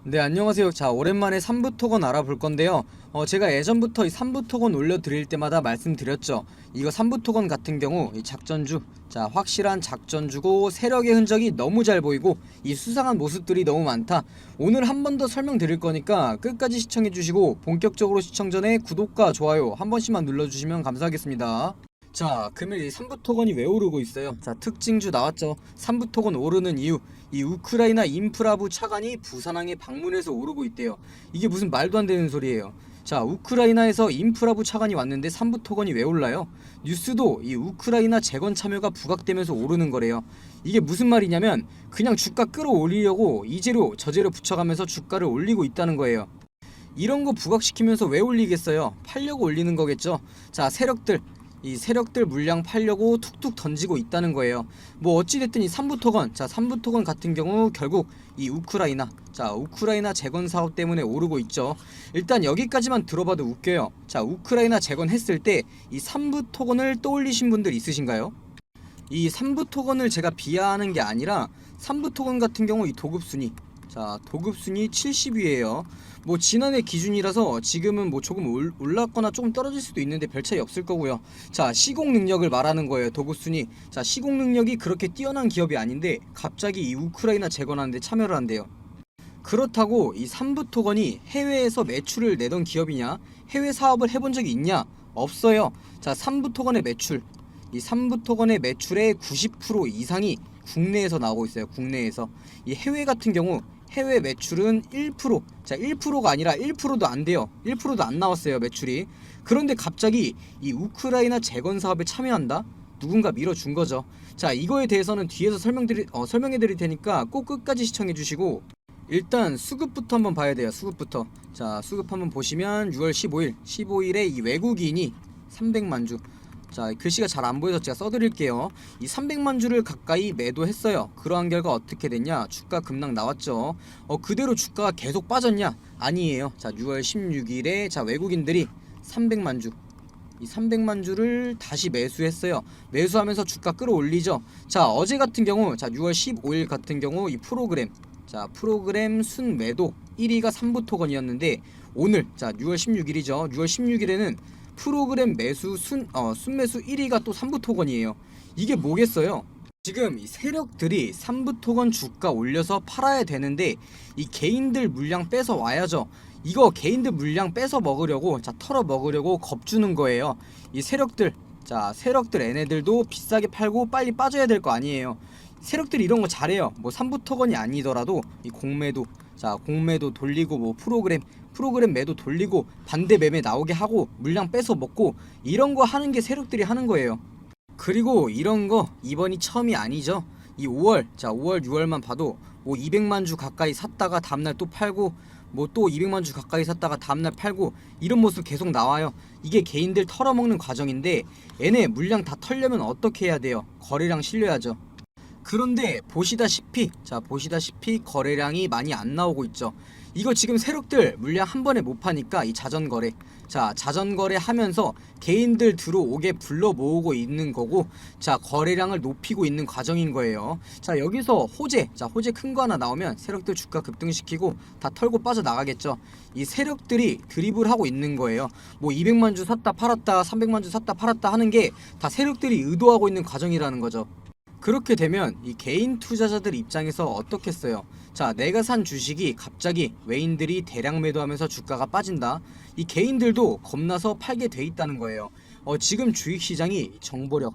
네, 안녕하세요. 자, 오랜만에 3부 토건 알아볼 건데요. 제가 예전부터 이 3부 토건 올려드릴 때마다 말씀드렸죠. 이거 3부 토건 같은 경우 이 작전주, 자, 확실한 작전주고 세력의 흔적이 너무 잘 보이고 이 수상한 모습들이 너무 많다. 오늘 한 번 더 설명드릴 거니까 끝까지 시청해주시고 본격적으로 시청 전에 구독과 좋아요 한 번씩만 눌러주시면 감사하겠습니다. 자, 그러면 이 3부 토건이 왜 오르고 있어요? 자, 특징주 나왔죠. 3부 토건 오르는 이유, 이 우크라이나 인프라부 차관이 부산항에 방문해서 오르고 있대요. 이게 무슨 말도 안 되는 소리예요. 자, 우크라이나에서 인프라부 차관이 왔는데 3부 토건이 왜 올라요? 뉴스도 이 우크라이나 재건 참여가 부각되면서 오르는 거래요. 이게 무슨 말이냐면 그냥 주가 끌어올리려고 이 재료 저 재료 붙여가면서 주가를 올리고 있다는 거예요. 이런 거 부각시키면서 왜 올리겠어요? 팔려고 올리는 거겠죠. 자, 이 세력들 물량 팔려고 툭툭 던지고 있다는 거예요. 뭐 어찌됐든 이 3부 토건, 자, 3부 토건 같은 경우 결국 이 우크라이나 재건 사업 때문에 오르고 있죠. 일단 여기까지만 들어봐도 웃겨요. 자, 우크라이나 재건했을 때 이 3부 토건을 떠올리신 분들 있으신가요? 이 3부 토건을 제가 비하하는 게 아니라 3부 토건 같은 경우 이 도급순위, 자, 도급순위 70위에요 뭐 지난해 기준이라서 지금은 뭐 조금 올랐거나 조금 떨어질 수도 있는데 별 차이 없을 거고요. 자, 시공 능력을 말하는 거예요. 도급순위. 자, 시공 능력이 그렇게 뛰어난 기업이 아닌데 갑자기 이 우크라이나 재건하는데 참여를 한대요. 그렇다고 이 3부 토건이 해외에서 매출을 내던 기업이냐, 해외 사업을 해본 적이 있냐? 없어요. 자, 3부 토건의 매출, 이 3부 토건의 매출의 90% 이상이 국내에서 나오고 있어요. 국내에서. 이 해외 같은 경우 해외 매출은 1%, 자, 1%가 아니라 1%도 안 돼요. 1%도 안 나왔어요, 매출이. 그런데 갑자기 이 우크라이나 재건 사업에 참여한다? 누군가 밀어준 거죠. 자, 이거에 대해서는 뒤에서 설명해 드릴 테니까 꼭 끝까지 시청해 주시고, 일단 수급부터 한번 봐야 돼요. 수급부터. 자, 수급 한번 보시면 6월 15일에 이 외국인이 300만 주, 자, 글씨가 잘 안 보여서 제가 써드릴게요. 이 300만 주를 가까이 매도했어요. 그러한 결과 어떻게 됐냐? 주가 급락 나왔죠. 그대로 주가가 계속 빠졌냐? 아니에요. 자, 6월 16일에 자, 외국인들이 300만 주, 이 300만 주를 다시 매수했어요. 매수하면서 주가 끌어올리죠. 자, 어제 같은 경우, 자, 6월 15일 같은 경우 이 프로그램, 자, 프로그램 순매도 1위가 3부 토건이었는데 오늘, 자, 6월 16일이죠. 6월 16일에는 프로그램 매수 순매수 1위가 또 3부 토건이에요. 이게 뭐겠어요? 지금 이 세력들이 3부 토건 주가 올려서 팔아야 되는데 이 개인들 물량 뺏어 와야죠. 이거 개인들 물량 뺏어 먹으려고, 자, 털어 먹으려고 겁주는 거예요. 이 세력들, 자, 세력들 얘네들도 비싸게 팔고 빨리 빠져야 될 거 아니에요. 세력들이 이런 거 잘해요. 뭐 3부 토건이 아니더라도 이 공매도, 자, 공매도 돌리고 뭐 프로그램 매도 돌리고 반대 매매 나오게 하고 물량 뺏어 먹고 이런 거 하는 게 세력들이 하는 거예요. 그리고 이런 거 이번이 처음이 아니죠. 이 5월, 자, 5월 6월만 봐도 뭐 200만 주 가까이 샀다가 다음날 또 팔고 뭐 또 200만 주 가까이 샀다가 다음날 팔고 이런 모습 계속 나와요. 이게 개인들 털어먹는 과정인데 얘네 물량 다 털려면 어떻게 해야 돼요? 거래량 실려야죠. 그런데 보시다시피 거래량이 많이 안 나오고 있죠. 이거 지금 세력들 물량 한 번에 못 파니까 이 자전거래, 자, 자전거래 하면서 개인들 들어오게 불러 모으고 있는 거고, 자, 거래량을 높이고 있는 과정인 거예요. 자, 여기서 호재, 자, 호재 큰 거 하나 나오면 세력들 주가 급등시키고 다 털고 빠져나가겠죠. 이 세력들이 드리블하고 있는 거예요. 뭐 200만 주 샀다 팔았다 300만 주 샀다 팔았다 하는 게 다 세력들이 의도하고 있는 과정이라는 거죠. 그렇게 되면 이 개인 투자자들 입장에서 어떻겠어요? 자, 내가 산 주식이 갑자기 외인들이 대량 매도하면서 주가가 빠진다. 이 개인들도 겁나서 팔게 돼 있다는 거예요. 지금 주식시장이 정보력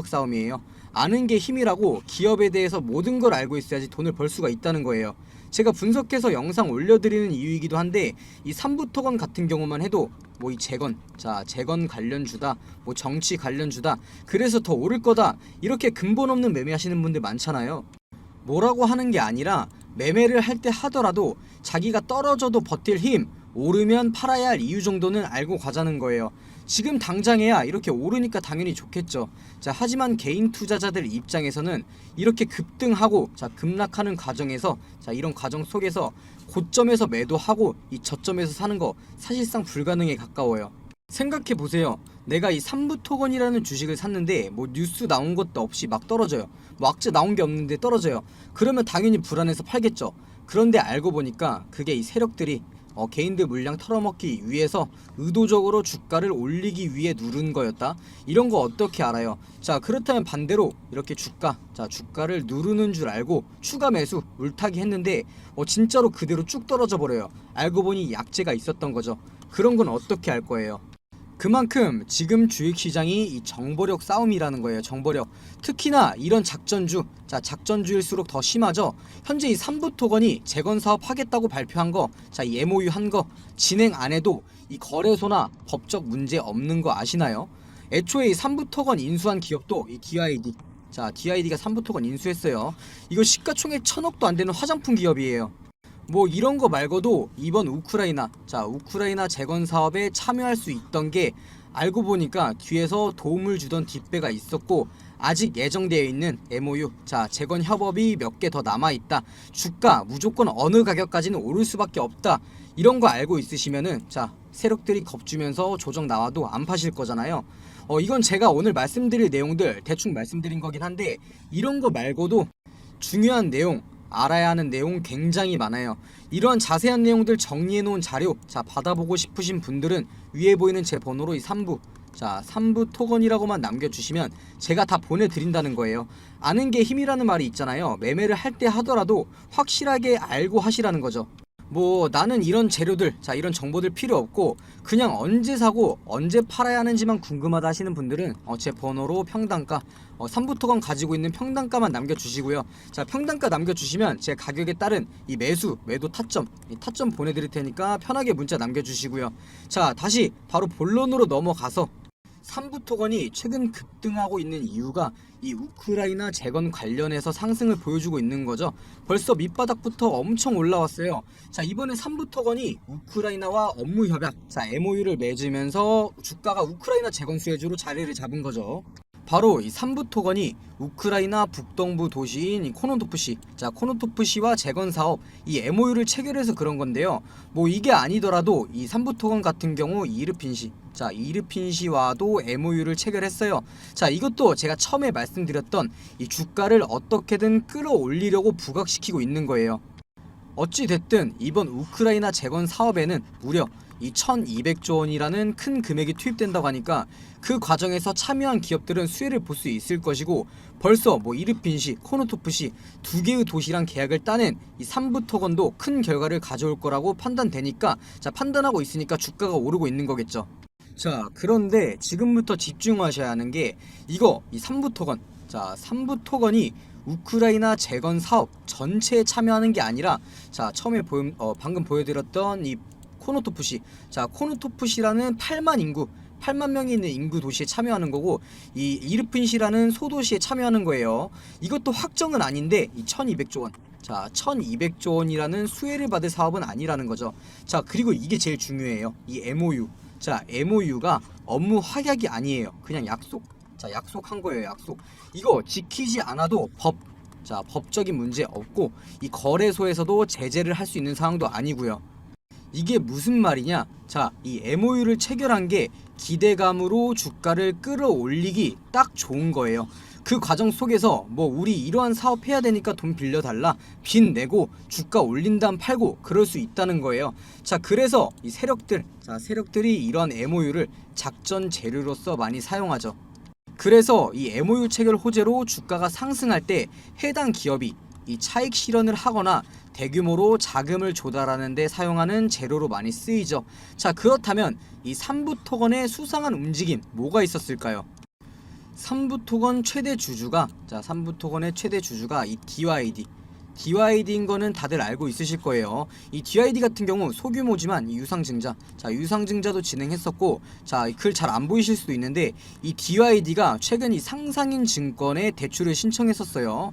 싸움이에요. 아는 게 힘이라고 기업에 대해서 모든 걸 알고 있어야지 돈을 벌 수가 있다는 거예요. 제가 분석해서 영상 올려드리는 이유이기도 한데 이 3부 토건 같은 경우만 해도 뭐 이 재건, 자, 재건 관련주다, 뭐 정치 관련주다, 그래서 더 오를 거다, 이렇게 근본 없는 매매하시는 분들 많잖아요. 뭐라고 하는 게 아니라 매매를 할 때 하더라도 자기가 떨어져도 버틸 힘, 오르면 팔아야 할 이유 정도는 알고 가자는 거예요. 지금 당장에야 이렇게 오르니까 당연히 좋겠죠. 자, 하지만 개인 투자자들 입장에서는 이렇게 급등하고, 자, 급락하는 과정에서, 자, 이런 과정 속에서 고점에서 매도하고 이 저점에서 사는 거 사실상 불가능에 가까워요. 생각해 보세요. 내가 이 3부 토건이라는 주식을 샀는데 뭐 뉴스 나온 것도 없이 막 떨어져요. 뭐 악재 나온 게 없는데 떨어져요. 그러면 당연히 불안해서 팔겠죠. 그런데 알고 보니까 그게 이 세력들이 개인들 물량 털어먹기 위해서 의도적으로 주가를 올리기 위해 누른 거였다. 이런 거 어떻게 알아요? 자, 그렇다면 반대로 이렇게 주가를 누르는 줄 알고 추가 매수 물타기 했는데 진짜로 그대로 쭉 떨어져 버려요. 알고 보니 약재가 있었던 거죠. 그런 건 어떻게 알 거예요? 그만큼 지금 주식시장이 이 정보력 싸움이라는 거예요. 정보력. 특히나 이런 작전주일수록 더 심하죠. 현재 이 삼부토건이 재건사업 하겠다고 발표한 거, 이 MOU 한 거 진행 안 해도 이 거래소나 법적 문제 없는 거 아시나요? 애초에 이 삼부토건 인수한 기업도 이 DID. DID가 삼부토건 인수했어요. 이거 시가총액 1000억도 안 되는 화장품 기업이에요. 뭐 이런 거 말고도 이번 우크라이나 재건 사업에 참여할 수 있던 게 알고 보니까 뒤에서 도움을 주던 뒷배가 있었고, 아직 예정되어 있는 MOU 재건 협업이 몇 개 더 남아 있다. 주가 무조건 어느 가격까지는 오를 수밖에 없다. 이런 거 알고 있으시면은 세력들이 겁주면서 조정 나와도 안 파실 거잖아요. 이건 제가 오늘 말씀드릴 내용들 대충 말씀드린 거긴 한데, 이런 거 말고도 중요한 내용, 알아야 하는 내용 굉장히 많아요. 이런 자세한 내용들 정리해 놓은 자료 받아보고 싶으신 분들은 위에 보이는 제 번호로 이 3부 토건이라고만 남겨주시면 제가 다 보내드린다는 거예요. 아는 게 힘이라는 말이 있잖아요. 매매를 할 때 하더라도 확실하게 알고 하시라는 거죠. 뭐 나는 이런 재료들 이런 정보들 필요 없고 그냥 언제 사고 언제 팔아야 하는지만 궁금하다 하시는 분들은 제 번호로 평단가 3부토건 가지고 있는 평단가만 남겨주시고요. 평단가 남겨주시면 제 가격에 따른 이 매도 타점 보내드릴 테니까 편하게 문자 남겨주시고요. 다시 바로 본론으로 넘어가서 삼부토건이 최근 급등하고 있는 이유가 이 우크라이나 재건 관련해서 상승을 보여주고 있는 거죠. 벌써 밑바닥부터 엄청 올라왔어요. 이번에 삼부토건이 우크라이나와 업무 협약 MOU를 맺으면서 주가가 우크라이나 재건 수혜주로 자리를 잡은 거죠. 바로 이 삼부토건이 우크라이나 북동부 도시인 코노토프시와 재건 사업 이 MOU를 체결해서 그런 건데요. 뭐 이게 아니더라도 이 삼부토건 같은 경우 이르핀시와도 MOU를 체결했어요. 이것도 제가 처음에 말씀드렸던 이 주가를 어떻게든 끌어올리려고 부각시키고 있는 거예요. 어찌됐든 이번 우크라이나 재건 사업에는 무려 이 1200조 원이라는 큰 금액이 투입된다고 하니까 그 과정에서 참여한 기업들은 수혜를 볼 수 있을 것이고, 벌써 뭐 이르핀시, 코노토프시 두 개의 도시랑 계약을 따낸 이 삼부토건도 큰 결과를 가져올 거라고 판단되니까 판단하고 있으니까 주가가 오르고 있는 거겠죠. 그런데 지금부터 집중하셔야 하는 게 이 삼부토건이 우크라이나 재건 사업 전체에 참여하는 게 아니라 방금 보여드렸던 이 코노토프시라는 8만 명이 있는 인구 도시에 참여하는 거고, 이 이르핀시라는 소도시에 참여하는 거예요. 이것도 확정은 아닌데 이 1200조 원 1200조 원이라는 수혜를 받을 사업은 아니라는 거죠. 그리고 이게 제일 중요해요. 이 MOU MOU가 업무 확약이 아니에요. 그냥 약속한 거예요. 약속. 이거 지키지 않아도 법적인 문제 없고 이 거래소에서도 제재를 할 수 있는 상황도 아니고요. 이게 무슨 말이냐? 이 MOU를 체결한 게 기대감으로 주가를 끌어올리기 딱 좋은 거예요. 그 과정 속에서 뭐 우리 이러한 사업 해야 되니까 돈 빌려달라, 빚 내고 주가 올린 다음 팔고 그럴 수 있다는 거예요. 그래서 이 세력들이 이러한 MOU를 작전 재료로서 많이 사용하죠. 그래서 이 MOU 체결 호재로 주가가 상승할 때 해당 기업이 이 차익 실현을 하거나 대규모로 자금을 조달하는 데 사용하는 재료로 많이 쓰이죠. 그렇다면 이 삼부토건의 수상한 움직임 뭐가 있었을까요? 삼부토건의 최대 주주가 이 DYD인 거는 다들 알고 있으실 거예요. 이 DYD 같은 경우 소규모지만 이 유상증자도 진행했었고, 글 잘 안 보이실 수도 있는데 이 DYD가 최근 이 상상인 증권에 대출을 신청했었어요.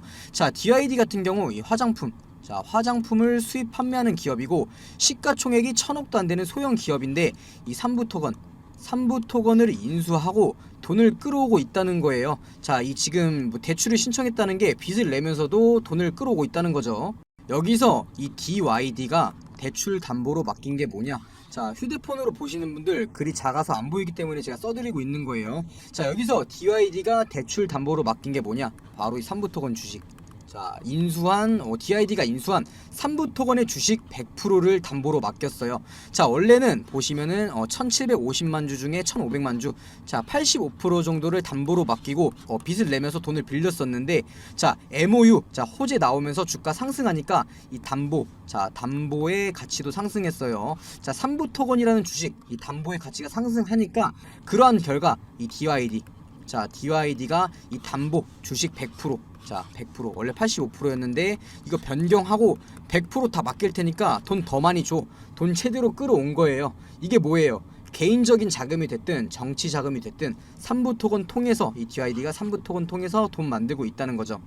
DYD 같은 경우 이 화장품을 수입 판매하는 기업이고 시가총액이 1000억도 안 되는 소형 기업인데 이 삼부토건을 인수하고 돈을 끌어오고 있다는 거예요. 이 지금 뭐 대출을 신청했다는 게 빚을 내면서도 돈을 끌어오고 있다는 거죠. 여기서 이 DYD가 대출 담보로 맡긴 게 뭐냐? 휴대폰으로 보시는 분들 글이 작아서 안 보이기 때문에 제가 써드리고 있는 거예요. 여기서 DYD가 대출 담보로 맡긴 게 뭐냐? 바로 이 삼부토건 주식. 자, 인수한 DID가 인수한 삼부토건의 주식 100%를 담보로 맡겼어요. 자, 원래는 보시면은 1750만 주 중에 1500만 주, 자 85% 정도를 담보로 맡기고 빚을 내면서 돈을 빌렸었는데, 자 MOU, 자 호재 나오면서 주가 상승하니까 이 담보의 가치도 상승했어요. 자, 삼부토건이라는 주식, 이 담보의 가치가 상승하니까 그러한 결과 이 DYD, 자 DYD가 이 담보 주식 100%, 자 100%, 원래 85%였는데 이거 변경하고 100% 다 맡길 테니까 돈 더 많이 줘, 돈 제대로 끌어온 거예요. 이게 뭐예요? 개인적인 자금이 됐든 정치 자금이 됐든 삼부토건 통해서, 이 DYD가 삼부토건 통해서 돈 만들고 있다는 거죠.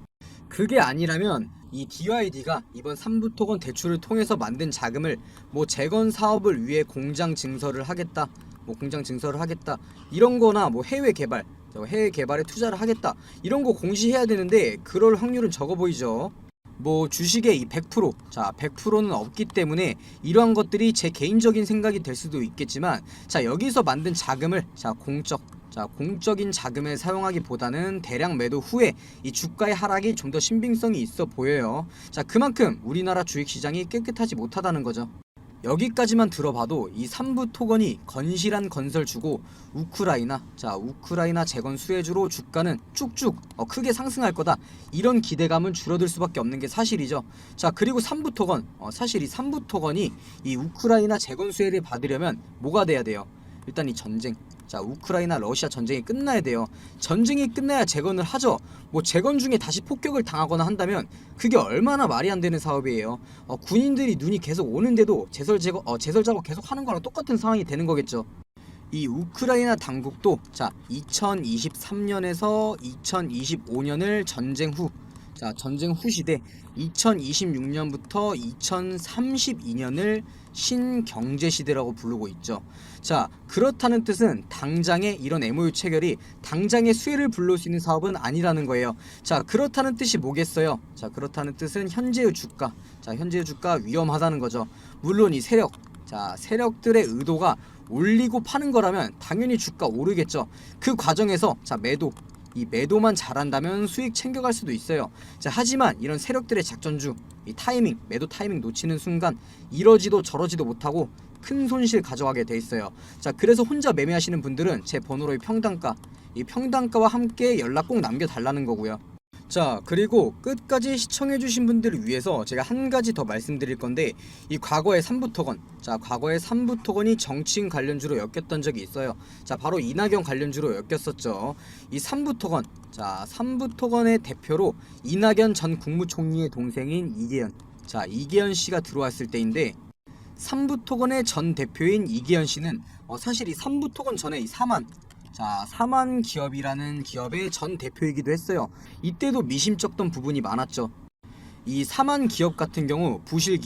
그게 아니라면 이 DYD가 이번 삼부토건 대출을 통해서 만든 자금을 뭐 재건 사업을 위해 공장 증설을 하겠다, 이런 거나 뭐 해외 개발에 투자를 하겠다, 이런 거 공시해야 되는데 그럴 확률은 적어 보이죠. 뭐 주식의 이 100%, 자 100%는 없기 때문에 이러한 것들이 제 개인적인 생각이 될 수도 있겠지만, 자 여기서 만든 자금을 공적인 자금을 사용하기보다는 대량 매도 후에 이 주가의 하락이 좀 더 신빙성이 있어 보여요. 자, 그만큼 우리나라 주식시장이 깨끗하지 못하다는 거죠. 여기까지만 들어봐도 이 삼부토건이 건실한 건설주고 우크라이나 재건 수혜주로 주가는 쭉쭉 크게 상승할 거다, 이런 기대감은 줄어들 수밖에 없는 게 사실이죠. 자, 그리고 삼부토건, 사실 이 삼부토건이 이 우크라이나 재건 수혜를 받으려면 뭐가 돼야 돼요? 일단 이 전쟁, 자 우크라이나 러시아 전쟁이 끝나야 돼요. 전쟁이 끝나야 재건을 하죠. 뭐 재건 중에 다시 폭격을 당하거나 한다면 그게 얼마나 말이 안 되는 사업이에요. 군인들이 눈이 계속 오는데도 제설 작업 계속 하는 거랑 똑같은 상황이 되는 거겠죠. 이 우크라이나 당국도 자 2023년에서 2025년을 전쟁 후 시대, 2026년부터 2032년을 신경제시대라고 부르고 있죠. 자, 그렇다는 뜻은 당장의 이런 MOU 체결이 당장의 수혜를 불러올 수 있는 사업은 아니라는 거예요. 자, 그렇다는 뜻이 뭐겠어요? 자, 그렇다는 뜻은 현재의 주가, 위험하다는 거죠. 물론 이 세력들의 의도가 올리고 파는 거라면 당연히 주가 오르겠죠. 그 과정에서 이 매도만 잘한다면 수익 챙겨갈 수도 있어요. 자, 하지만 이런 세력들의 작전주, 이 매도 타이밍 놓치는 순간 이러지도 저러지도 못하고 큰 손실 가져가게 돼 있어요. 자, 그래서 혼자 매매하시는 분들은 제 번호로 이 평단가와 함께 연락 꼭 남겨달라는 거고요. 자, 그리고 끝까지 시청해주신 분들을 위해서 제가 한 가지 더 말씀드릴 건데, 이 과거의 삼부토건이 정치인 관련주로 엮였던 적이 있어요. 자, 바로 이낙연 관련주로 엮였었죠. 이 삼부토건의 대표로 이낙연 전 국무총리의 동생인 이계현 씨가 들어왔을 때인데, 삼부토건의 전 대표인 이계현 씨는 사실 이 삼부토건 전에 이 사만 기업이라는 기업의 전 대표이기도 했어요. 이때도 미심쩍던 부분이 많았죠. 이 사만 기업 같은 경우 부실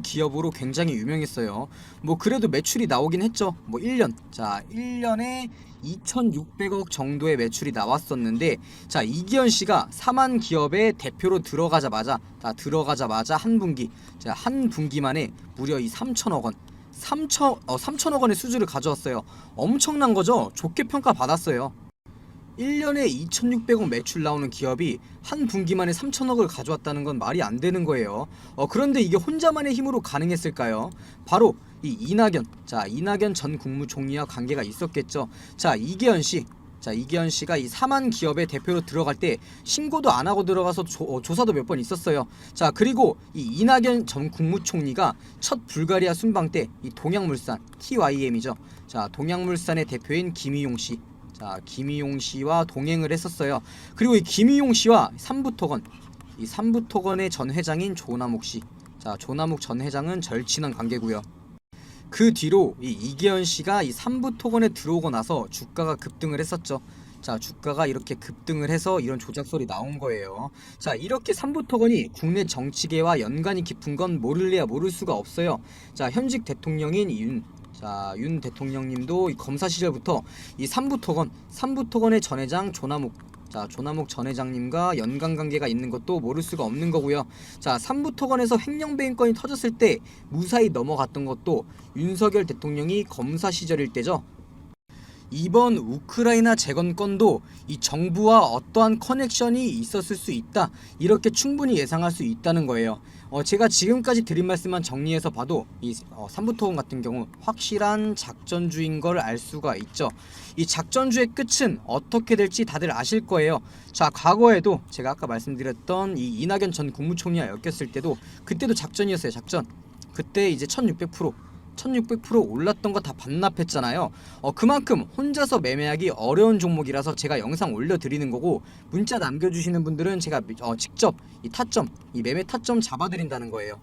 기업으로 굉장히 유명했어요. 뭐 그래도 매출이 나오긴 했죠. 뭐 1년에 2,600억 정도의 매출이 나왔었는데, 자 이기현 씨가 사만 기업의 대표로 들어가자마자 한 분기 만에 무려 이 3천억 원의 수주를 가져왔어요. 엄청난 거죠. 좋게 평가받았어요. 1년에 2,600억 매출 나오는 기업이 한 분기만에 3천억을 가져왔다는 건 말이 안 되는 거예요. 그런데 이게 혼자만의 힘으로 가능했을까요? 바로 이 이낙연 전 국무총리와 관계가 있었겠죠. 자, 이계현 씨가 이 사만 기업의 대표로 들어갈 때 신고도 안 하고 들어가서 조사도 몇 번 있었어요. 자, 그리고 이 이낙연 전 국무총리가 첫 불가리아 순방 때 이 동양물산 TYM이죠. 자, 동양물산의 대표인 김희용 씨와 동행을 했었어요. 그리고 이 김희용 씨와 삼부토건의 전 회장인 조남욱 씨. 자, 조남욱 전 회장은 절친한 관계고요. 그 뒤로 이 이계현 씨가 이 삼부토건에 들어오고 나서 주가가 급등을 했었죠. 자, 주가가 이렇게 급등을 해서 이런 조작설이 나온 거예요. 자, 이렇게 삼부토건이 국내 정치계와 연관이 깊은 건 모를래야 모를 수가 없어요. 자, 현직 대통령인 윤 대통령님도 이 검사 시절부터 이 삼부토건의 전 회장 조남욱 전 회장님과 연관관계가 있는 것도 모를 수가 없는 거고요. 자, 삼부토건에서 횡령배임건이 터졌을 때 무사히 넘어갔던 것도 윤석열 대통령이 검사 시절일 때죠. 이번 우크라이나 재건건도 이 정부와 어떠한 커넥션이 있었을 수 있다, 이렇게 충분히 예상할 수 있다는 거예요. 제가 지금까지 드린 말씀만 정리해서 봐도 이 삼부토건 같은 경우 확실한 작전주인 걸 알 수가 있죠. 이 작전주의 끝은 어떻게 될지 다들 아실 거예요. 자, 과거에도 제가 아까 말씀드렸던 이 이낙연 전 국무총리와 엮였을 때도 그때도 작전이었어요. 작전. 그때 이제 1600% 올랐던 거 다 반납했잖아요. 그만큼 혼자서 매매하기 어려운 종목이라서 제가 영상 올려드리는 거고, 문자 남겨주시는 분들은 제가 직접 이 매매 타점 잡아드린다는 거예요.